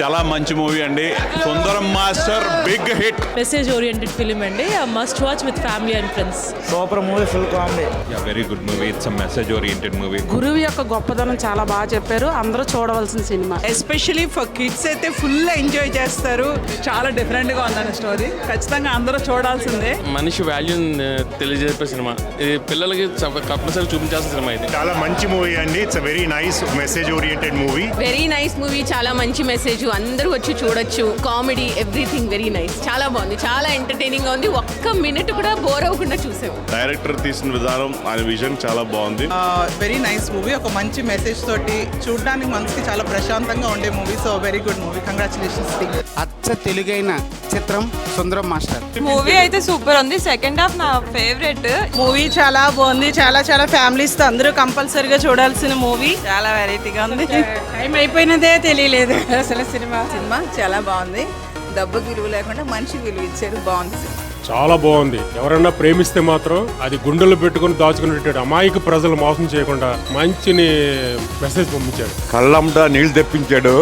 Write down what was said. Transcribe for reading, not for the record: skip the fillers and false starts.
చాలా మంచి మూవీ అండి. Sundaram master big hit. Message oriented film అండి. Must watch with family and friends. Super movie, full comedy. Very good movie. It's message oriented movie. గురువు యొక్క గొప్పదనం చాలా బాగా చెప్పారు. అందరూ చూడవలసిన సినిమా. ఎస్పెషల్లీ ఫర్ కిడ్స్ అయితే ఫుల్ ఎంజాయ్ చేస్తారు. చాలా డిఫరెంట్ గా ఉందన్న స్టోరీ. ఖచ్చితంగా అందరూ చూడాల్సిందే. మనిషి వాల్యూని తెలియజేసే సినిమా ఇది. పిల్లలకి కంపల్సరీ చూపించాల్సిన సినిమా ఇది. చాలా మంచి మూవీ అండి. It's very nice message oriented movie. Very nice movie. చాలా మంచి మెసేజ్. అందరూ వచ్చి చూడొచ్చు. Comedy, everything very nice. చాలా బాగుంది. చాలా ఎంటర్టైనింగ్ గా ఉంది. ఒక్క మినిట్ కూడా బోర్ అవ్వకుండా చూసాము. డైరెక్టర్ తీసిన విధానం, ఆయన విజన్ చాలా బాగుంది. Very nice movie. ఒక మంచి మెసేజ్ తోటి చూడడానికి మనసుకి చాలా ప్రశాంతంగా ఉండే movie. So very good movie. Congratulations. అచ్చ తెలుగైన చిత్రం సుందరం మాస్టర్. మూవీ అయితే సూపర్ ఉంది. సెకండ్ హాఫ్ నా ఫేవరెట్. మూవీ చాలా బాగుంది. చాలా ఫ్యామిలీస్ తో అందరూ కంపల్సరీగా చూడాల్సిన మూవీ. చాలా వెరైటీగా ఉంది. టైం అయిపోయినదే తెలియలేదు అసలు. సినిమా చాలా బాగుంది. డబ్బుకి విలువ లేకుండా మనిషి విలువ ఇచ్చారు. బాగుంది. చాలా బాగుంది. ఎవరన్నా ప్రేమిస్తే మాత్రం అది గుండెలు పెట్టుకుని దాచుకునేటట్టు అమాయక ప్రజలు మోసం చేయకుండా మంచిని మెసేజ్ పంపించాడు. కళ్ళంట నీళ్ళు తెప్పించాడు.